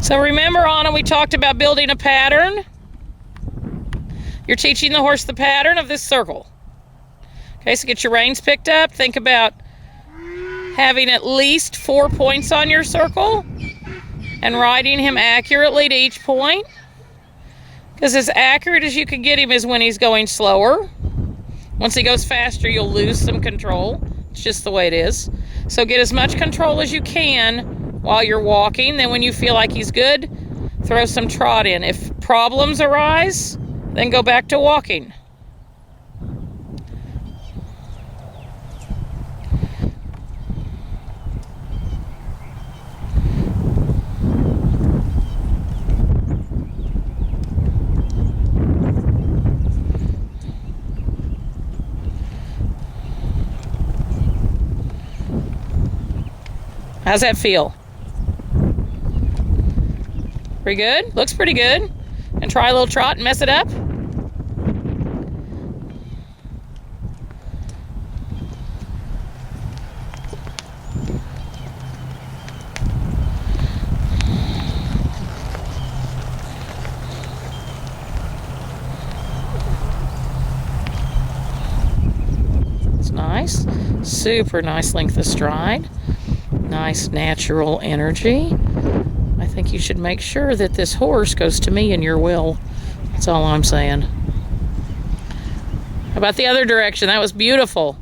So remember, Anna, we talked about building a pattern. You're teaching the horse the pattern of this circle. Okay, so get your reins picked up. Think about having at least 4 points on your circle and riding him accurately to each point. Because as accurate as you can get him is when he's going slower. Once he goes faster, you'll lose some control. It's just the way it is. So get as much control as you can while you're walking. Then when you feel like he's good, throw some trot in. If problems arise, then go back to walking. How's that feel? Pretty good? Looks pretty good. And try a little trot and mess it up. It's nice. Super nice length of stride. Nice natural energy. I think you should make sure that this horse goes to me in your will. That's all I'm saying. How about the other direction? That was beautiful.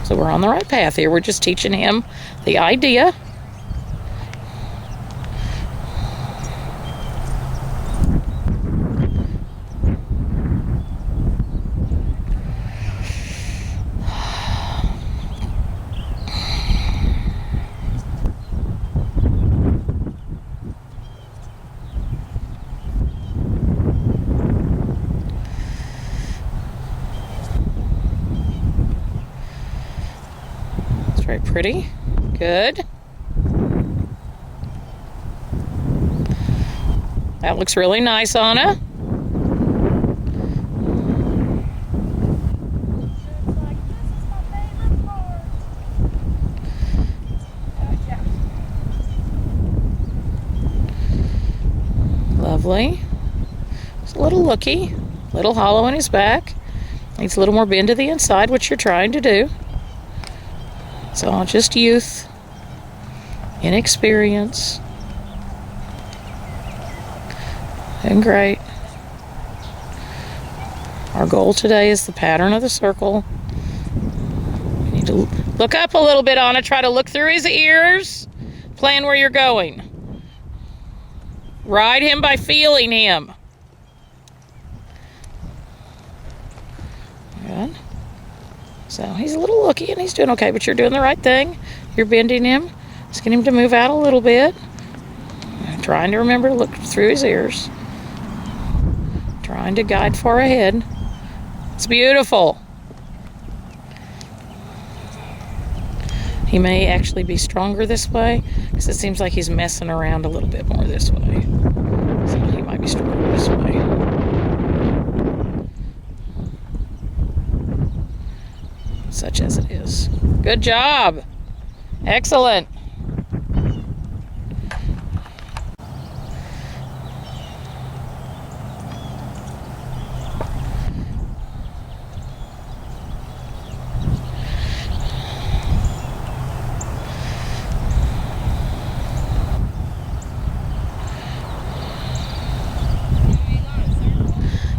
So we're on the right path here. We're just teaching him the idea. Very pretty. Good. That looks really nice, Anna. Lovely. It's a little looky, a little hollow in his back. Needs a little more bend to the inside, which you're trying to do. It's all just youth, inexperience, and great. Our goal today is the pattern of the circle. You need to look up a little bit, Anna. Try to look through his ears. Plan where you're going. Ride him by feeling him. Good. So he's a little looky and he's doing okay, but you're doing the right thing. You're bending him. Just get him to move out a little bit. Trying to remember to look through his ears. Trying to guide far ahead. It's beautiful. He may actually be stronger this way because it seems like he's messing around a little bit more this way. So he might be stronger this way. Such as it is. Good job. Excellent.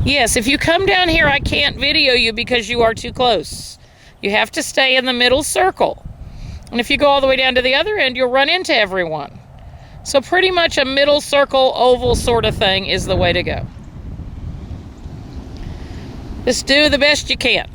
Yes, if you come down here, I can't video you because you are too close. You have to stay in the middle circle. And if you go all the way down to the other end, you'll run into everyone. So pretty much a middle circle, oval sort of thing is the way to go. Just do the best you can.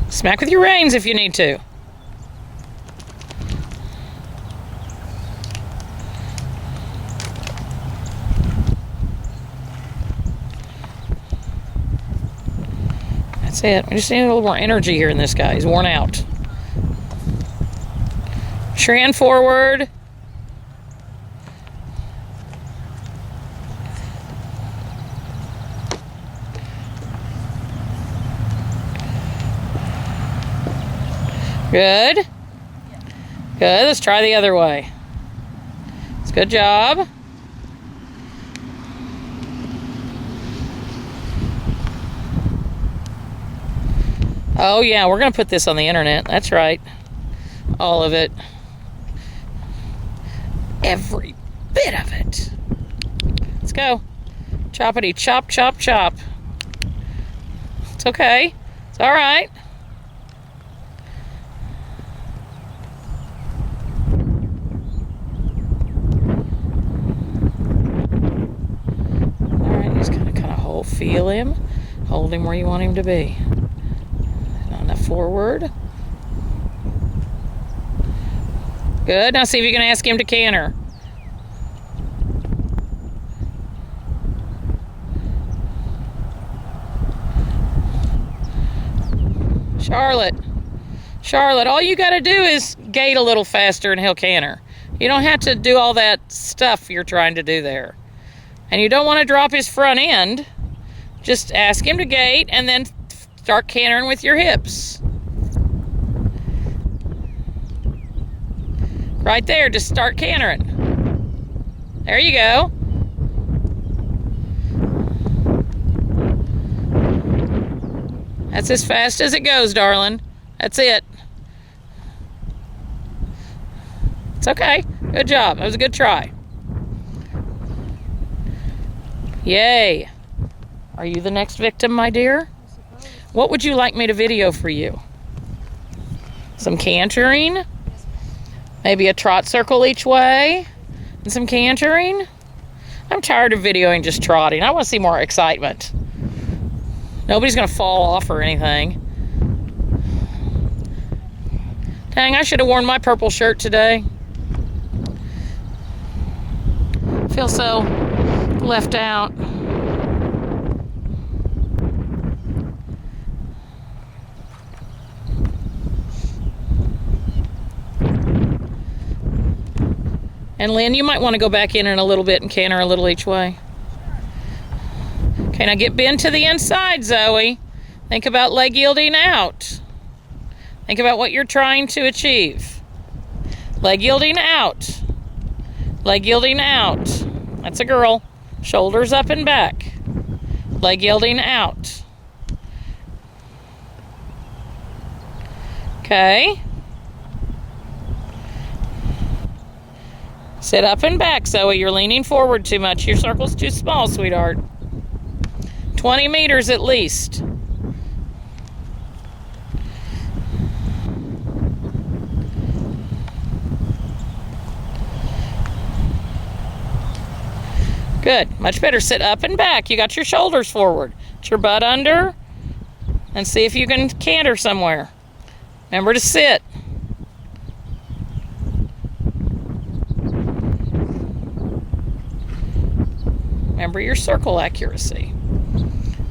Smack with your reins if you need to. That's it. We just need a little more energy here in this guy. He's worn out. Push your hand forward. Good. Good. Let's try the other way. It's a good job. Oh, yeah, we're going to put this on the internet. That's right. All of it. Every bit of it. Let's go. Choppity chop, chop, chop. It's okay. It's all right. All right, just kind of feel him. Hold him where you want him to be. Forward. Good. Now see if you can ask him to canter. Charlotte, all you got to do is gait a little faster and he'll canter. You don't have to do all that stuff you're trying to do there. And you don't want to drop his front end. Just ask him to gait and then start cantering with your hips. Right there, just start cantering. There you go. That's as fast as it goes, darling. That's it. It's okay. Good job. That was a good try. Yay. Are you the next victim, my dear? What would you like me to video for you? Some cantering? Maybe a trot circle each way? And some cantering? I'm tired of videoing just trotting. I want to see more excitement. Nobody's going to fall off or anything. Dang, I should have worn my purple shirt today. I feel so left out. And Lynn, you might want to go back in a little bit and canter a little each way. Okay, now get bent to the inside, Zoe. Think about leg yielding out. Think about what you're trying to achieve. Leg yielding out. Leg yielding out. That's a girl. Shoulders up and back. Leg yielding out. Okay. Sit up and back, Zoe. You're leaning forward too much. Your circle's too small, sweetheart. 20 meters at least. Good. Much better. Sit up and back. You got your shoulders forward. Get your butt under and see if you can canter somewhere. Remember to sit. Remember your circle accuracy.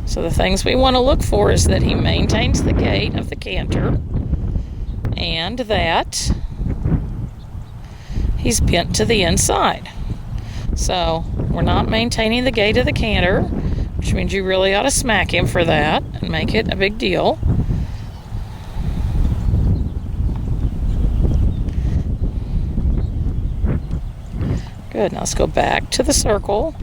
So the things we want to look for is that he maintains the gait of the canter and that he's bent to the inside. So we're not maintaining the gait of the canter, which means you really ought to smack him for that and make it a big deal. Good. Now let's go back to the circle.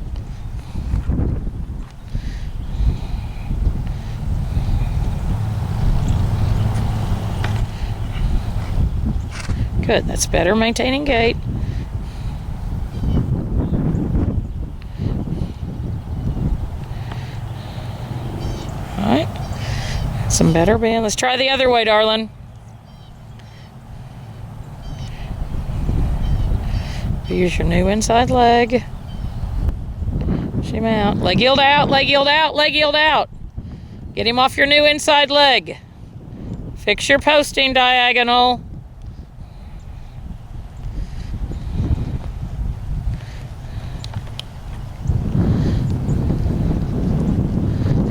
Good. That's better maintaining gait. All right. Some better bend. Let's try the other way, darling. Use your new inside leg. Push him out. Leg yield out, leg yield out, leg yield out. Get him off your new inside leg. Fix your posting diagonal.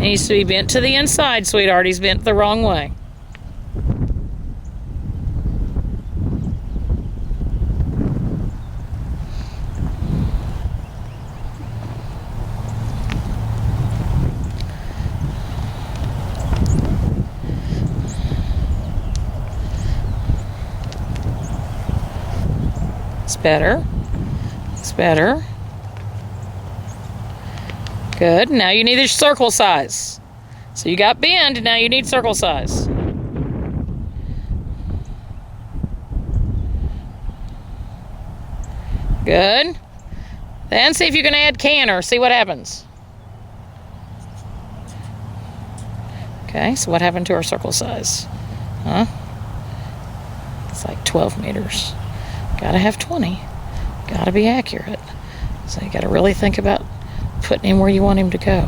needs to be bent to the inside, sweetheart. He's bent the wrong way. It's better. It's better. Good. Now you need a circle size. So you got bend, now you need circle size. Good. Then see if you can add canter. See what happens. Okay, so what happened to our circle size? Huh? It's like 12 meters. Gotta have 20. Gotta be accurate. So you gotta really think about putting him where you want him to go.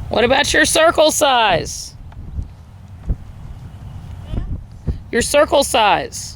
What about your circle size? Your circle size.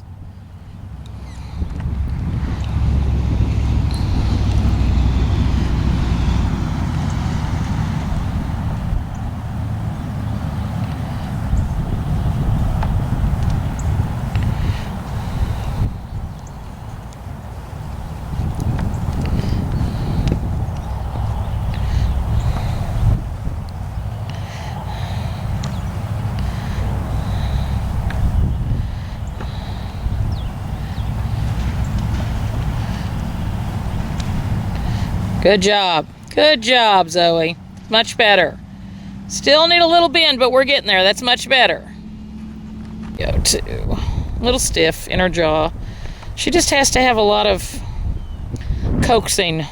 Good job. Good job, Zoe. Much better. Still need a little bend, but we're getting there. That's much better. Go to a little stiff in her jaw. She just has to have a lot of coaxing.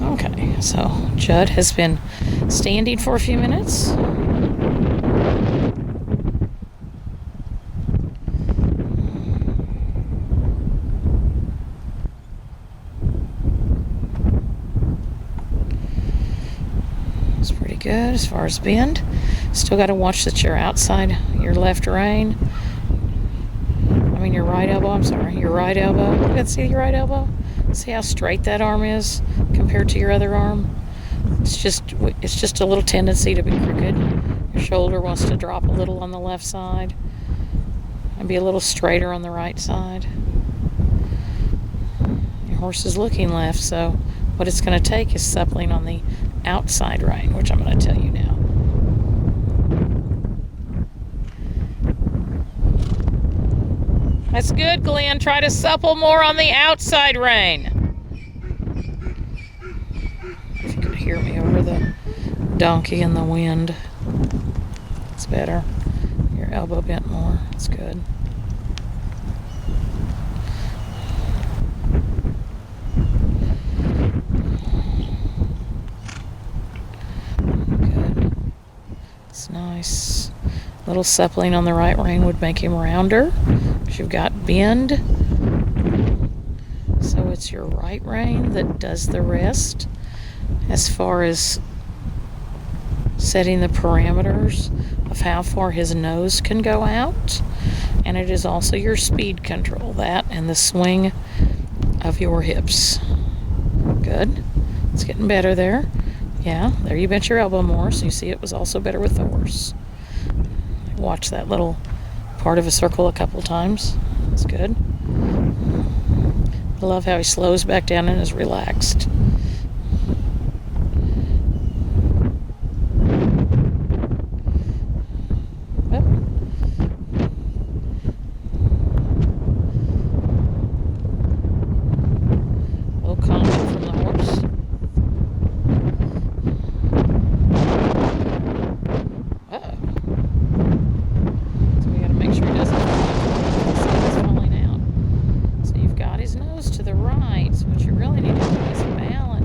Okay, so Judd has been standing for a few minutes. It's pretty good as far as bend. Still got to watch that you're outside your left rein. I mean your right elbow, I'm sorry, your right elbow. You can see your right elbow? See how straight that arm is compared to your other arm? It's just a little tendency to be crooked. Your shoulder wants to drop a little on the left side and be a little straighter on the right side. Your horse is looking left, so what it's going to take is suppling on the outside rein, which I'm going to tell you now. That's good, Glenn. Try to supple more on the outside rein. If you could hear me over the donkey and the wind. It's better. Your elbow bent more. It's good. Good. It's nice. A little suppling on the right rein would make him rounder. You've got bend, so it's your right rein that does the rest as far as setting the parameters of how far his nose can go out, and it is also your speed control, that and the swing of your hips. Good. It's getting better there. Yeah, there you bent your elbow more, so you see it was also better with the horse. Watch that little part of a circle a couple times. That's good. I love how he slows back down and is relaxed. Yep. A little comment from the horse. Make sure he doesn't falling out. So you've got his nose to the right. So what you really need to do is balance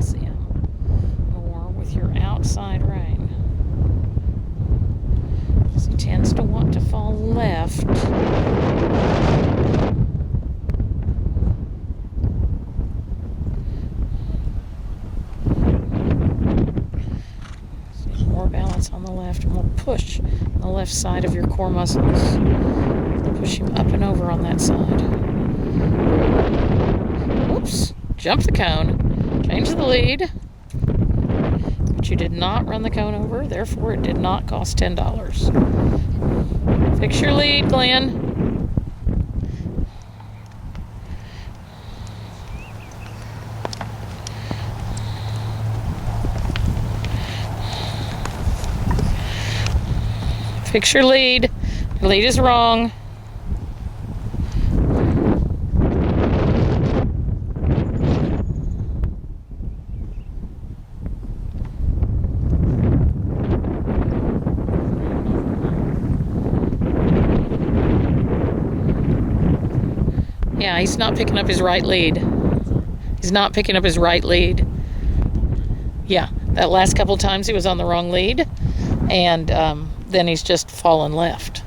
push on the left side of your core muscles. Push him up and over on that side. Whoops. Jump the cone. Change the lead. But you did not run the cone over, therefore it did not cost $10. Fix your lead, Glenn. Fix your lead. Your lead is wrong. Yeah, he's not picking up his right lead. He's not picking up his right lead. Yeah, that last couple times he was on the wrong lead, and then he's just fallen left.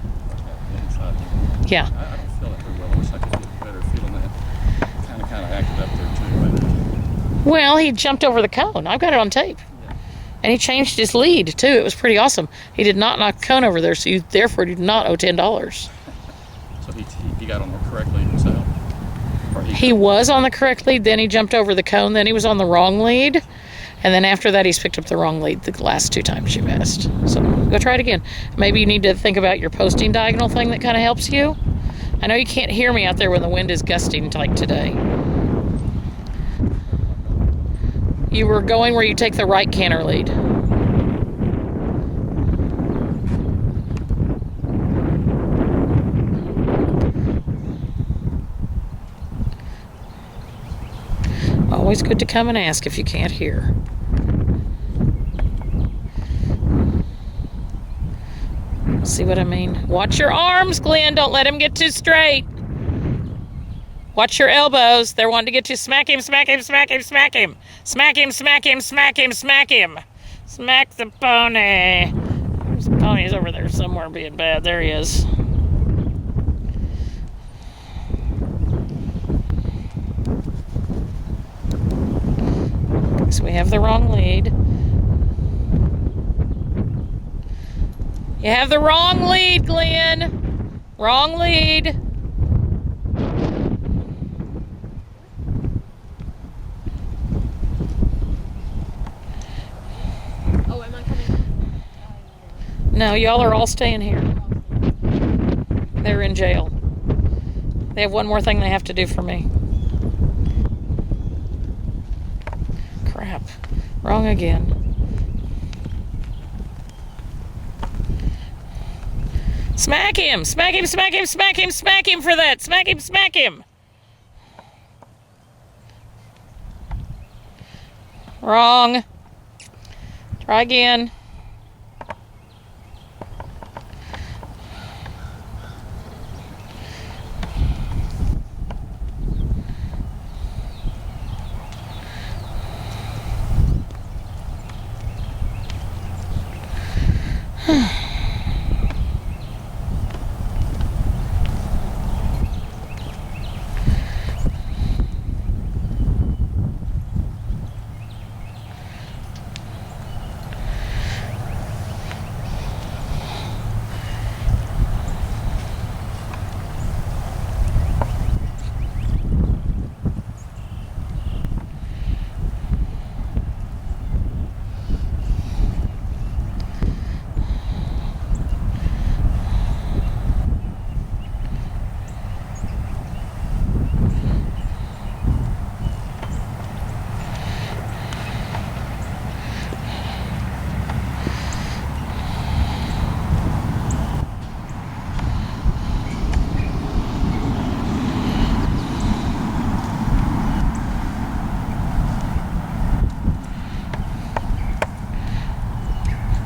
Yeah. I don't feel it very well. I wish I could get better feeling that. Kind of acted up there too. Well, he jumped over the cone. I've got it on tape. Yeah. And he changed his lead, too. It was pretty awesome. He did not knock the cone over there, so you therefore do not owe $10. So he got on the correct lead himself? He was on the correct lead, then he jumped over the cone, then he was on the wrong lead, and then after that he's picked up the wrong lead the last 2 times you've asked. So go try it again. Maybe you need to think about your posting diagonal thing that kind of helps you. I know you can't hear me out there when the wind is gusting like today. You were going where you take the right canter lead. Always good to come and ask if you can't hear. See what I mean? Watch your arms, Glenn. Don't let him get too straight. Watch your elbows. They're wanting to get you. Smack him, smack him, smack him, smack him. Smack him, smack him, smack him, smack him. Smack the pony. There's a pony's over there somewhere being bad. There he is. So we have the wrong lead. You have the wrong lead, Glenn. Wrong lead. Oh, am I coming? No, y'all are all staying here. They're in jail. They have one more thing they have to do for me. Crap. Wrong again. Smack him! Smack him, smack him, smack him, smack him for that! Smack him, smack him! Wrong. Try again.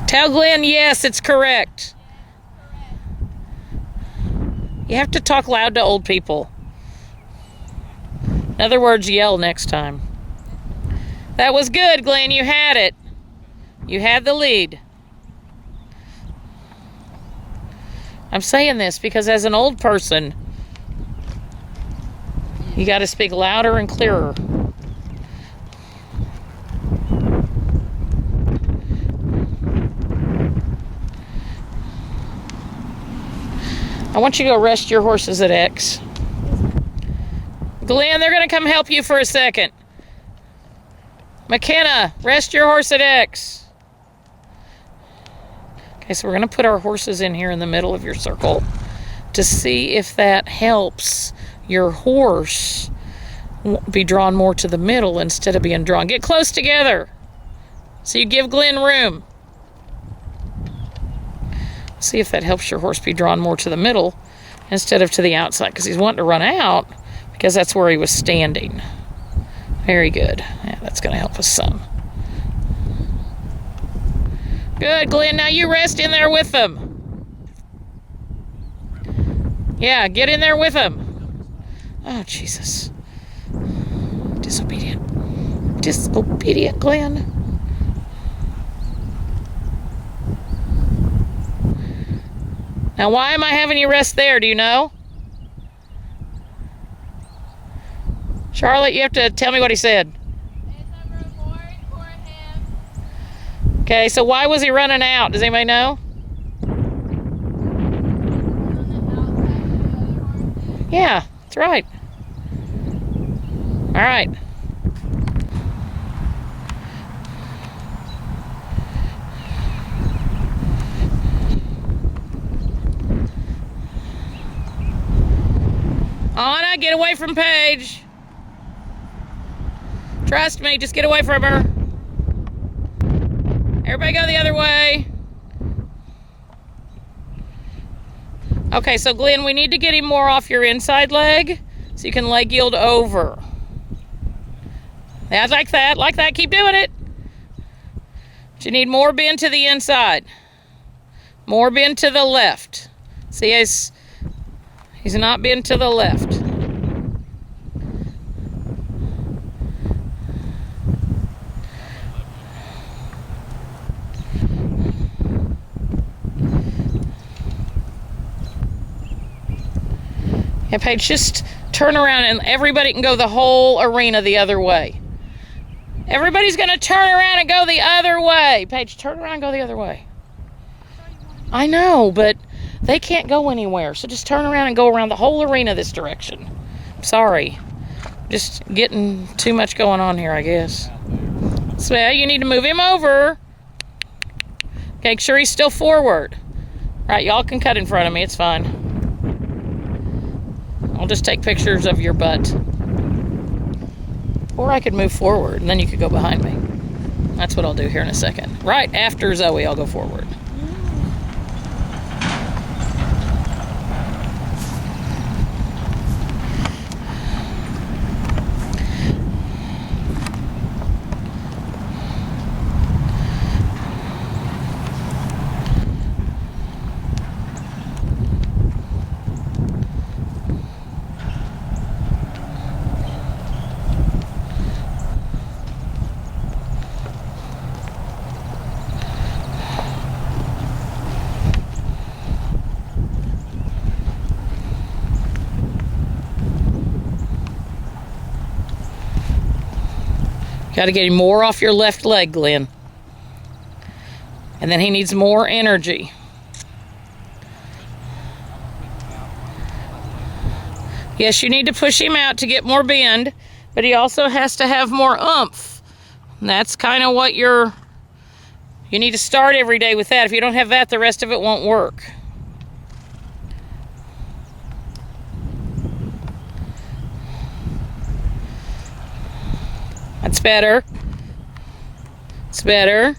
Tell Glenn, yes, it's correct. You have to talk loud to old people. In other words, yell next time. That was good, Glenn. You had it. You had the lead. I'm saying this because as an old person, you got to speak louder and clearer. want you to go rest your horses at X. Glenn, they're going to come help you for a second. McKenna, rest your horse at X. Okay, so we're going to put our horses in here in the middle of your circle to see if that helps your horse be drawn more to the middle instead of being drawn. Get close together so you give Glenn room. See if that helps your horse be drawn more to the middle instead of to the outside, because he's wanting to run out because that's where he was standing. Very good. Yeah, that's going to help us some. Good, Glenn. Now you rest in there with them. Yeah, get in there with them. Oh, Jesus. Disobedient. Disobedient, Glenn. Now, why am I having you rest there? Do you know? Charlotte, you have to tell me what he said. It's a reward for him. Okay, so why was he running out? Does anybody know? Yeah, that's right. All right. Anna, get away from Paige. Trust me, just get away from her. Everybody go the other way. Okay, so Glenn, we need to get him more off your inside leg so you can leg yield over. Yeah, like that, keep doing it. But you need more bend to the inside. More bend to the left. See, he's not bent to the left. Yeah, Paige, just turn around and everybody can go the whole arena the other way. Everybody's going to turn around and go the other way. Paige, turn around and go the other way. I know, but they can't go anywhere. So just turn around and go around the whole arena this direction. Sorry. Just getting too much going on here, I guess. So you need to move him over. Make sure he's still forward. All right, y'all can cut in front of me. It's fine. I'll just take pictures of your butt. Or I could move forward, and then you could go behind me. That's what I'll do here in a second. Right after Zoe, I'll go forward. Got to get him more off your left leg, Glenn. And then he needs more energy. Yes, you need to push him out to get more bend, but he also has to have more oomph. And that's kind of what you need to start every day with that. If you don't have that, the rest of it won't work. That's better. It's better.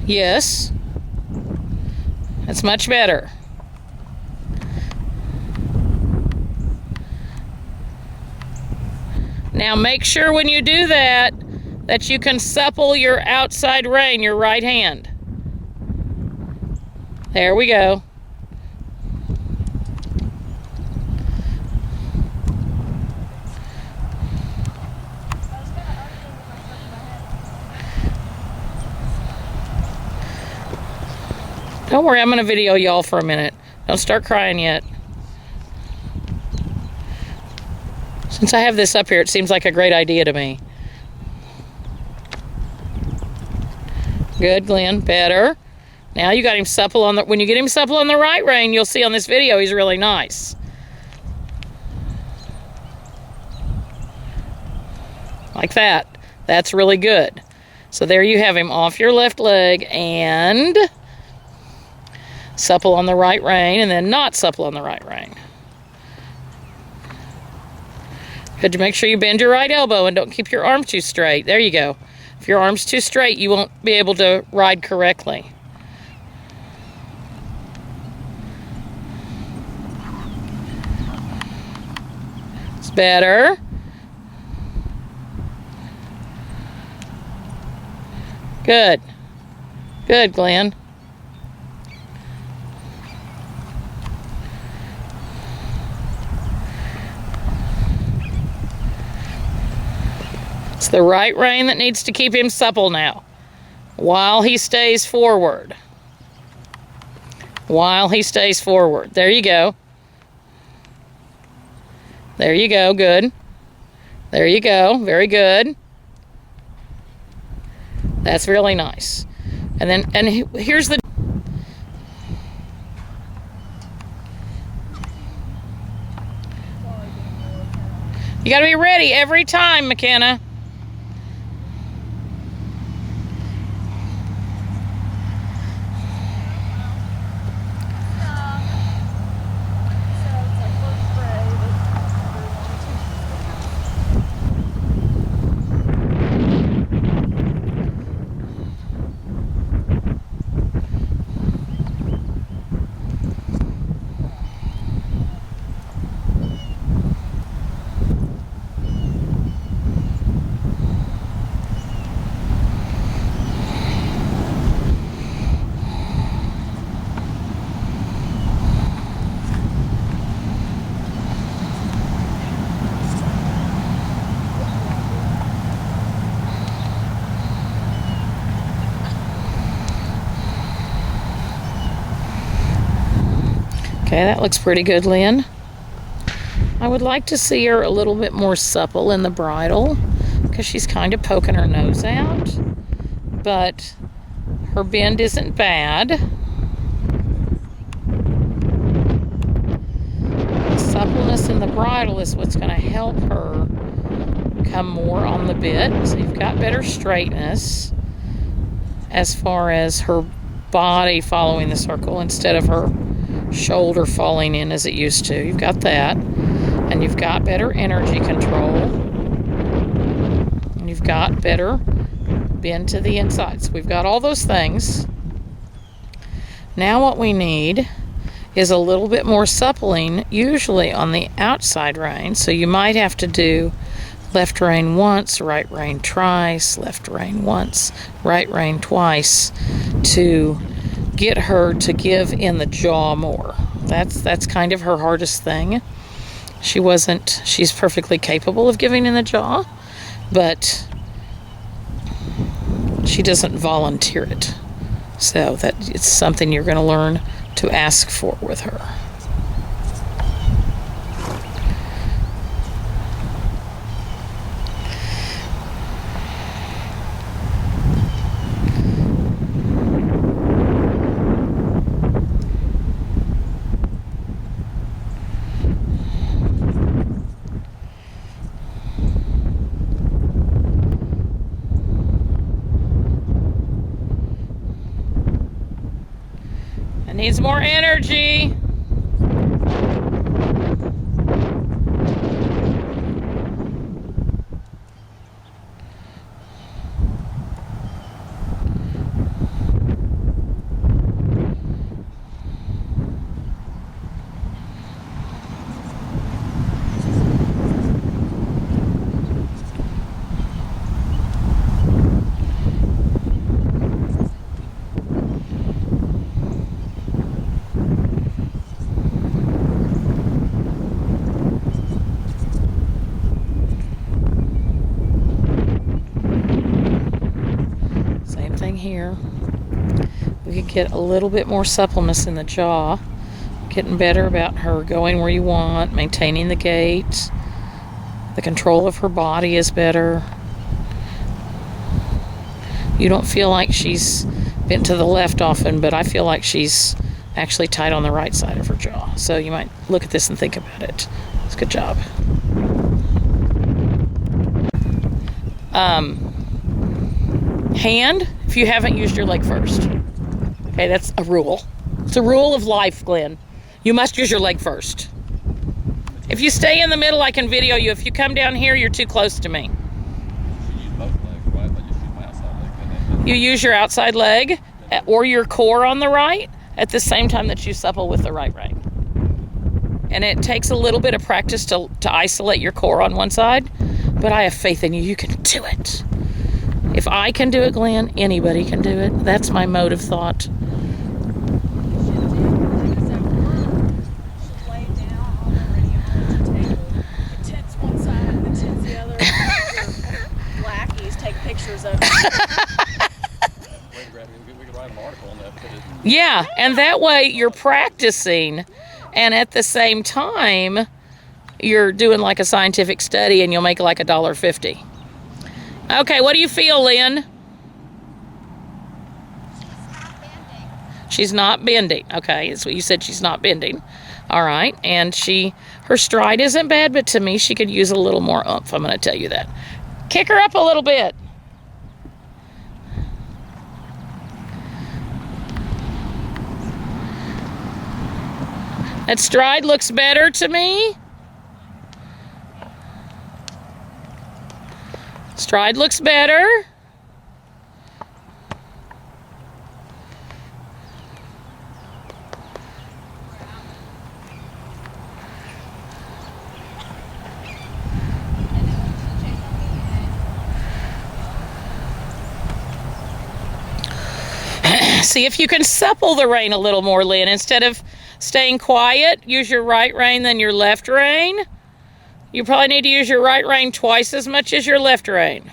Yes. That's much better. Now make sure when you do that you can supple your outside rein, your right hand. There we go. Don't worry, I'm going to video y'all for a minute. Don't start crying yet. Since I have this up here, it seems like a great idea to me. Good, Glenn. Better. Now you got him supple on the... When you get him supple on the right rein, you'll see on this video he's really nice. Like that. That's really good. So there you have him off your left leg and supple on the right rein, and then not supple on the right rein. Good to make sure you bend your right elbow and don't keep your arm too straight. There you go. If your arm's too straight, you won't be able to ride correctly. It's better. Good. Good, Glenn. It's the right rein that needs to keep him supple now, while he stays forward. While he stays forward. There you go. There you go. Good. There you go. Very good. That's really nice. And then, here's the... You got to be ready every time, McKenna. Okay, that looks pretty good, Lynn. I would like to see her a little bit more supple in the bridle because she's kind of poking her nose out, but her bend isn't bad. The suppleness in the bridle is what's going to help her come more on the bit. So you've got better straightness as far as her body following the circle instead of her shoulder falling in as it used to. You've got that. And you've got better energy control. And you've got better bend to the inside. So we've got all those things. Now what we need is a little bit more suppling, usually on the outside rein. So you might have to do left rein once, right rein twice, left rein once, right rein twice to get her to give in the jaw more. That's kind of her hardest thing. She's perfectly capable of giving in the jaw, but she doesn't volunteer it. So that it's something you're going to learn to ask for with her. Needs more energy. Here we could get a little bit more suppleness in the jaw, getting better about her going where you want, maintaining the gait, The control of her body is better. You don't feel like she's bent to the left often, but I feel like she's actually tight on the right side of her jaw. So you might look at this and think about it. It's a good job. Hand, if you haven't used your leg first. Okay, that's a rule. It's a rule of life, Glenn. You must use your leg first. If you stay in the middle, I can video you. If you come down here, you're too close to me. You use both legs, right? Like just use my outside leg. And then You use your outside leg or your core on the right at the same time that you supple with the right rein. And it takes a little bit of practice to isolate your core on one side, but I have faith in you. You can do it. If I can do it, Glenn, anybody can do it. That's my mode of thought. She'll lay down on the radio table. The tits one side, the tits the other. Your lackeys take pictures of it. we could write an article on that. Put it in. Yeah, and that way you're practicing, and at the same time, you're doing like a scientific study, and you'll make like $1.50. Okay, what do you feel, Lynn? She's not bending. Okay, that's what you said. She's not bending. All right, and her stride isn't bad, but to me, she could use a little more oomph. I'm going to tell you that. Kick her up a little bit. That stride looks better to me. Stride looks better. See if you can supple the rein a little more, Lynn. Instead of staying quiet, use your right rein than your left rein. You probably need to use your right rein twice as much as your left rein.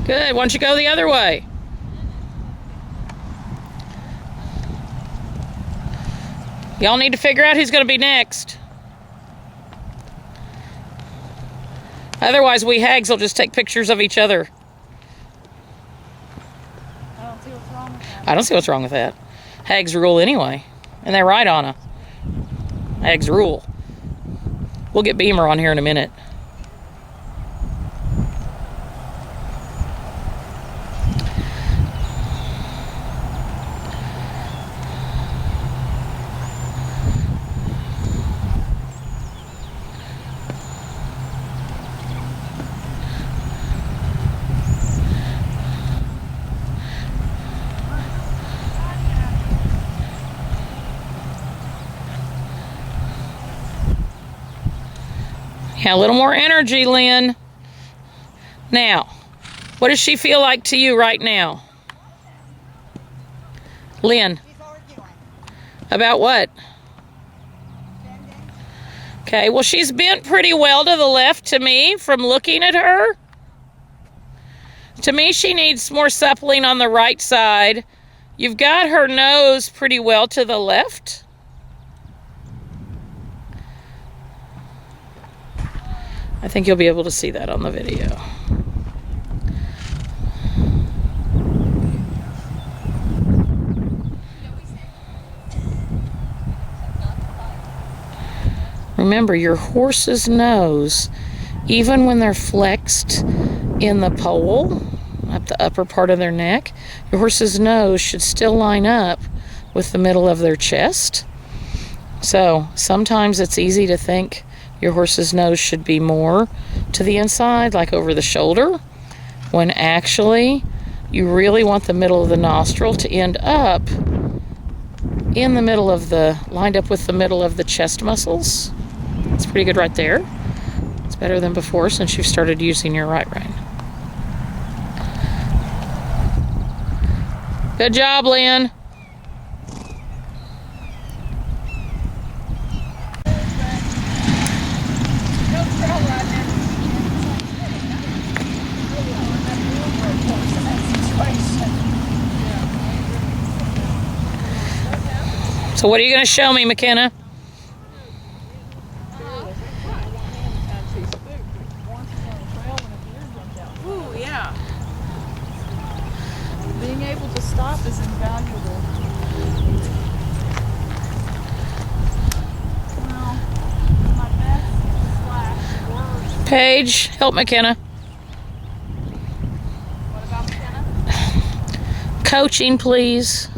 Good. Why don't you go the other way? Y'all need to figure out who's going to be next. Otherwise, we hags will just take pictures of each other. I don't see what's wrong with that. I don't see what's wrong with that. Hags rule anyway. And they're right, Anna. Hags rule. We'll get Beamer on here in a minute. Yeah, a little more energy, Lynn. Now, what does she feel like to you right now? Lynn. About what? Okay, well, she's bent pretty well to the left to me from looking at her. To me, she needs more suppling on the right side. You've got her nose pretty well to the left. I think you'll be able to see that on the video. Remember, your horse's nose, even when they're flexed in the poll, up the upper part of their neck, your horse's nose should still line up with the middle of their chest. So sometimes it's easy to think your horse's nose should be more to the inside, like over the shoulder, when actually you really want the middle of the nostril to end up in the middle of lined up with the middle of the chest muscles. It's pretty good right there. It's better than before since you've started using your right rein. Good job, Lynn. So what are you going to show me, McKenna? Ooh, yeah. Being able to stop is invaluable. Well, my best / worst. Paige, help McKenna. What about McKenna? Coaching, please.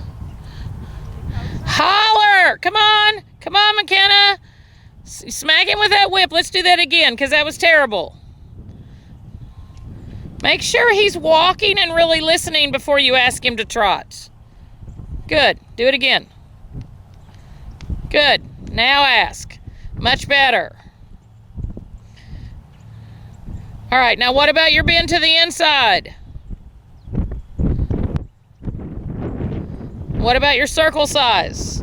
Holler! Come on! Come on, McKenna! Smack him with that whip. Let's do that again, because that was terrible. Make sure he's walking and really listening before you ask him to trot. Good. Do it again. Good. Now ask. Much better. All right, now what about your bend to the inside? What about your circle size?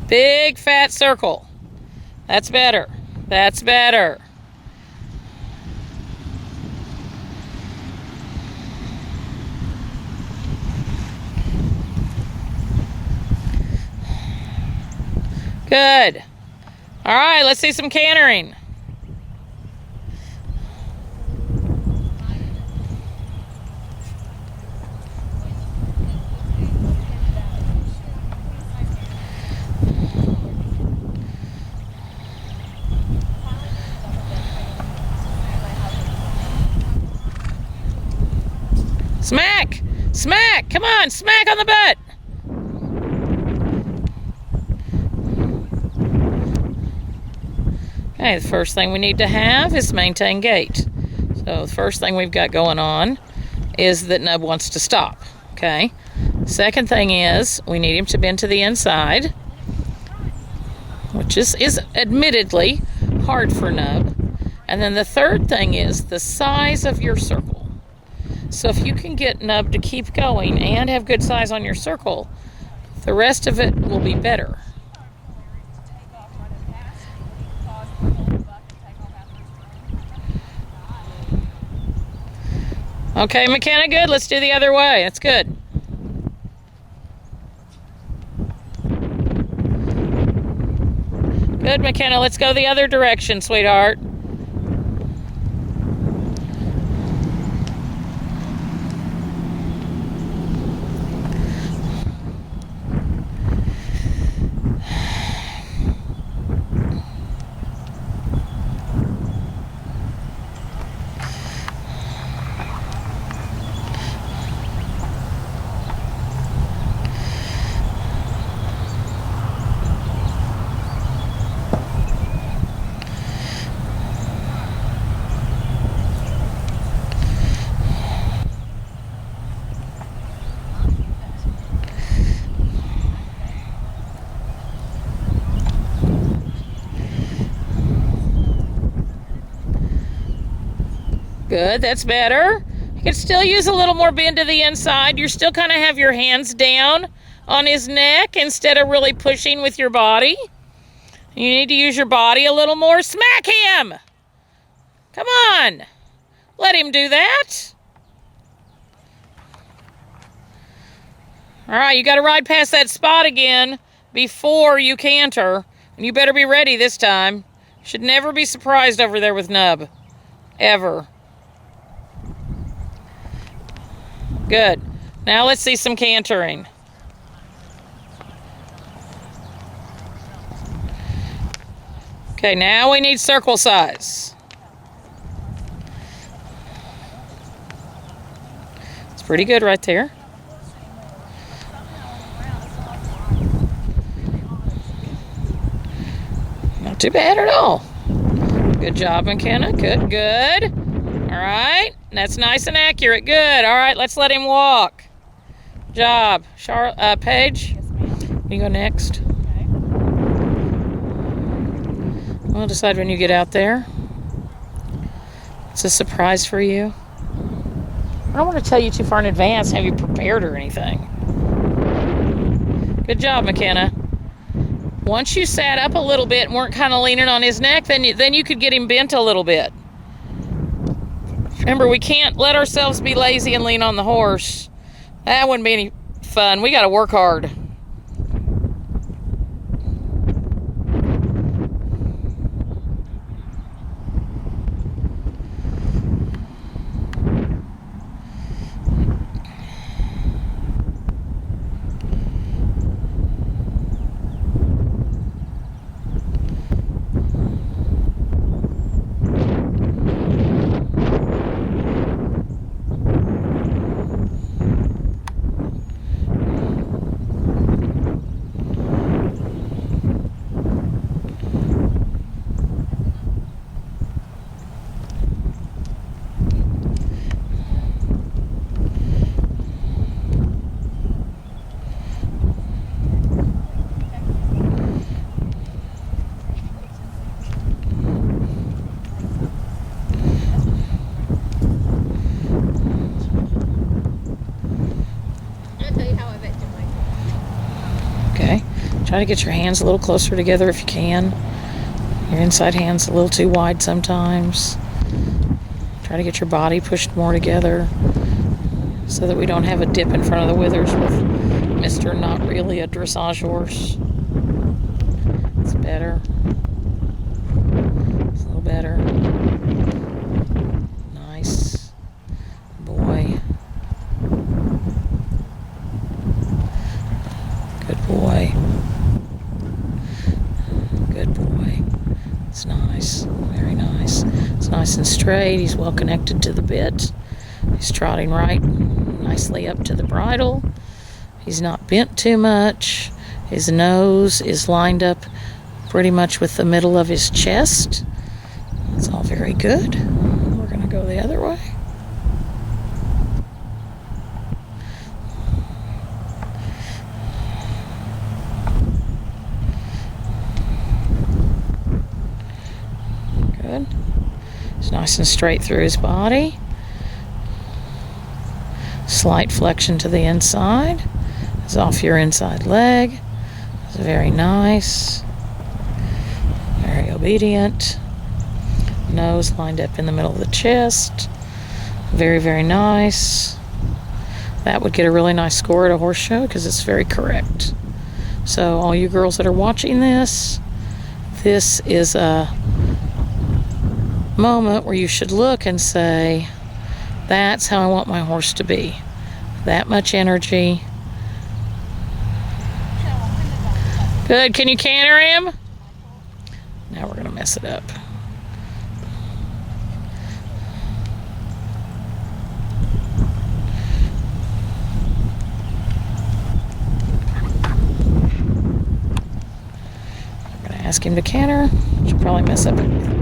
Big fat circle. That's better. That's better. Good. All right, let's see some cantering. Smack! Smack! Come on, smack on the butt! Okay, the first thing we need to have is maintain gait. So the first thing we've got going on is that Nub wants to stop, okay? Second thing is we need him to bend to the inside, which is admittedly hard for Nub. And then the third thing is the size of your circle. So if you can get Nub to keep going and have good size on your circle, the rest of it will be better. Okay, McKenna, good. Let's do the other way. That's good. Good, McKenna. Let's go the other direction, sweetheart. Good, that's better. You can still use a little more bend to the inside. You're still kind of have your hands down on his neck instead of really pushing with your body. You need to use your body a little more. Smack him! Come on! Let him do that. All right, you got to ride past that spot again before you canter. And you better be ready this time. You should never be surprised over there with Nub. Ever. Good. Now let's see some cantering. Okay, now we need circle size. It's pretty good right there. Not too bad at all. Good job, McKenna. Good, good. All right. That's nice and accurate. Good. All right, let's let him walk. Job. Paige, Yes, ma'am. you go next. Okay. We'll decide when you get out there. It's a surprise for you. I don't want to tell you too far in advance, have you prepared or anything. Good job, McKenna. Once you sat up a little bit and weren't kind of leaning on his neck, then you could get him bent a little bit. Remember, we can't let ourselves be lazy and lean on the horse. That wouldn't be any fun. We got to work hard. Okay, try to get your hands a little closer together if you can. Your inside hand's a little too wide sometimes. Try to get your body pushed more together so that we don't have a dip in front of the withers with Mr. Not Really a Dressage Horse. It's better. It's a little better. Nice. Boy. Good boy. Good boy. It's nice. Very nice. It's nice and straight. He's well connected to the bit. He's trotting right nicely up to the bridle. He's not bent too much. His nose is lined up pretty much with the middle of his chest. That's all very good. We're going to go the other way. Good. It's nice and straight through his body. Slight flexion to the inside. It's off your inside leg. It's very nice. Very obedient. Nose lined up in the middle of the chest. Very, very nice. That would get a really nice score at a horse show because it's very correct. So all you girls that are watching this is a moment where you should look and say, that's how I want my horse to be. That much energy. Good. Can you canter him? Now we're going to mess it up. I'm going to ask him to canter. Should probably mess up everything.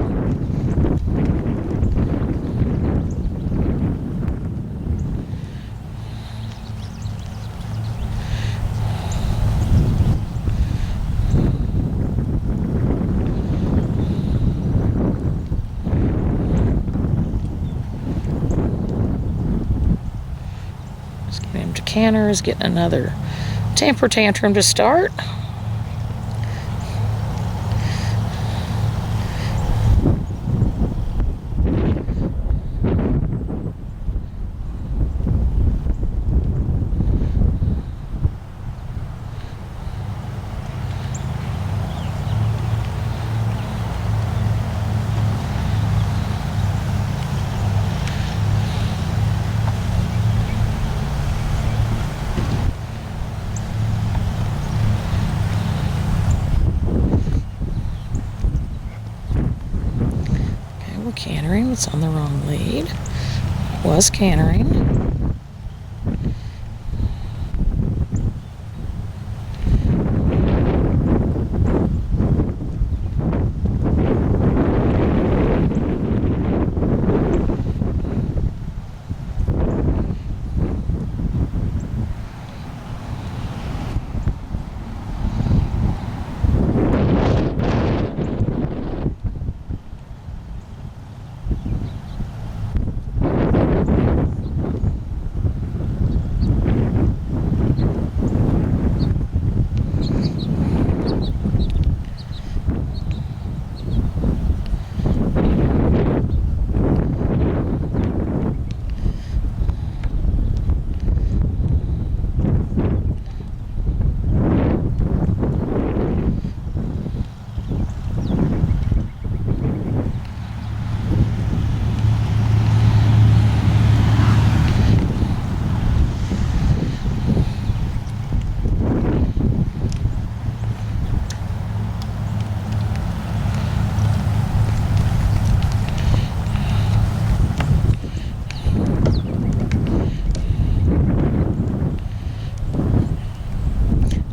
Canter is getting another temper tantrum to start. Cantering, it's on the wrong lead. Was cantering.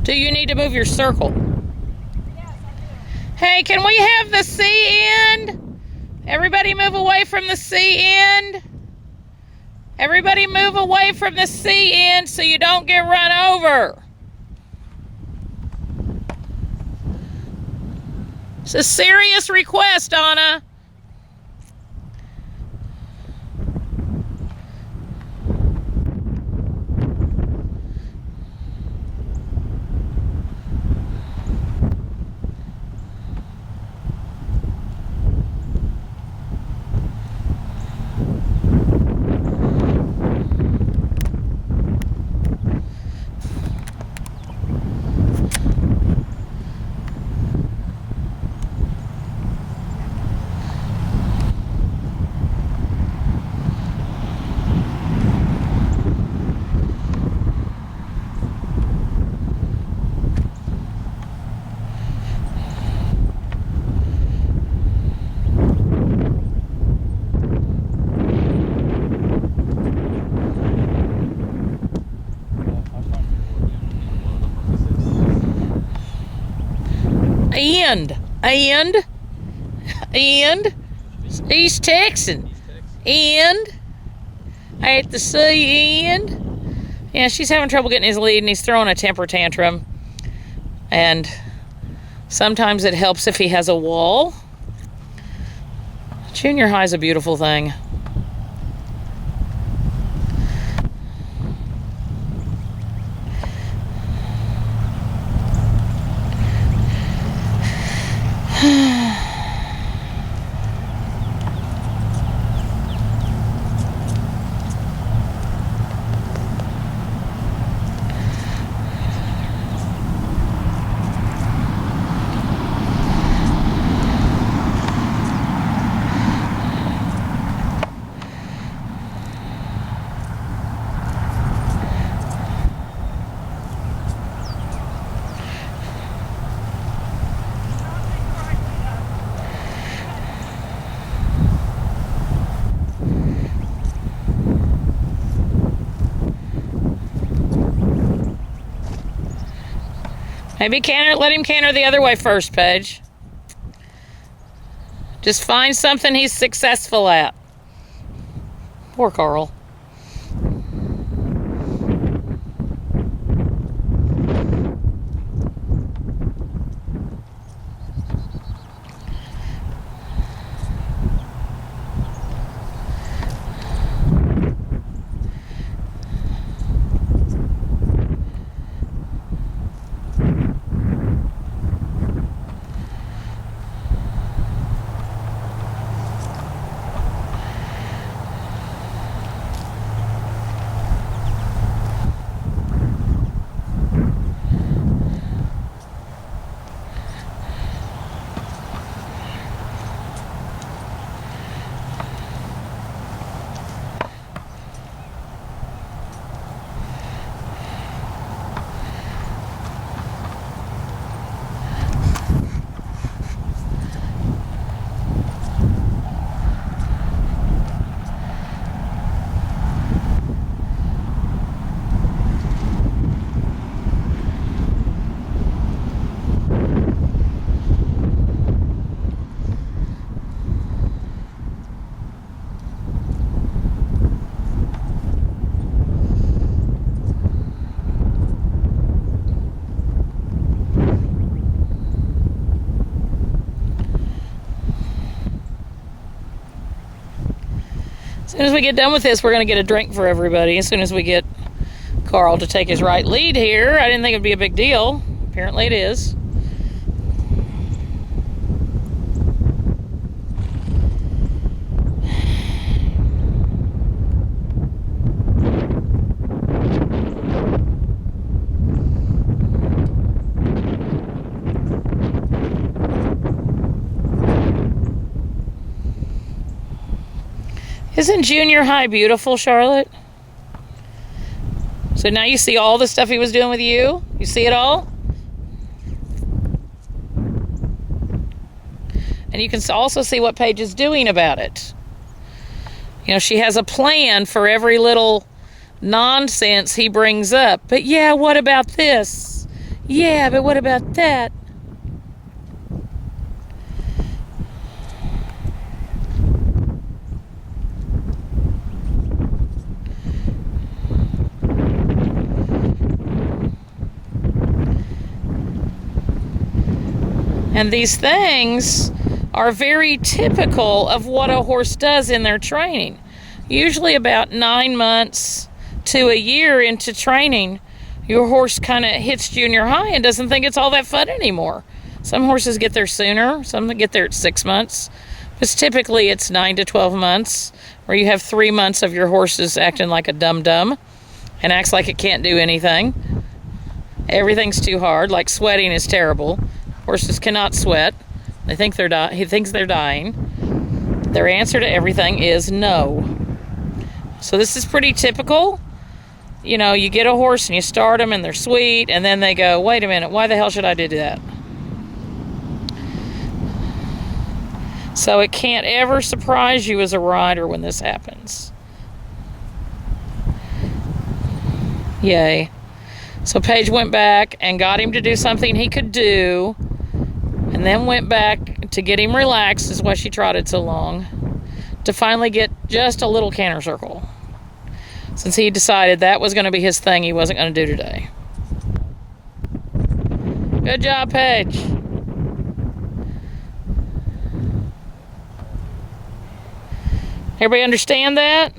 Do you need to move your circle? Hey, can we have the C end? Everybody move away from the C end. Everybody move away from the C end so you don't get run over. It's a serious request, Anna. And East Texan, and at the C end. Yeah, she's having trouble getting his lead, and he's throwing a temper tantrum. And sometimes it helps if he has a wall. Junior high is a beautiful thing. Maybe let him canter the other way first, Paige. Just find something he's successful at. Poor Carl. As soon as we get done with this, we're going to get a drink for everybody. As soon as we get Carl to take his right lead here. I didn't think it'd be a big deal. Apparently it is. Isn't junior high beautiful, Charlotte? So now you see all the stuff he was doing with you? You see it all? And you can also see what Paige is doing about it. You know, she has a plan for every little nonsense he brings up. But yeah, what about this? Yeah, but what about that? And these things are very typical of what a horse does in their training. Usually about 9 months to a year into training, your horse kind of hits junior high and doesn't think it's all that fun anymore. Some horses get there sooner, some get there at 6 months. But typically it's 9 to 12 months where you have 3 months of your horses acting like a dum-dum and acts like it can't do anything. Everything's too hard, like sweating is terrible. Horses cannot sweat. He thinks they're dying. Their answer to everything is no. So this is pretty typical. You know, you get a horse and you start them and they're sweet, and then they go, wait a minute, why the hell should I do that? So it can't ever surprise you as a rider when this happens. Yay. So Paige went back and got him to do something he could do, and then went back to get him relaxed, is why she trotted so long, to finally get just a little canter circle, since he decided that was going to be his thing he wasn't going to do today. Good job, Paige. Everybody understand that?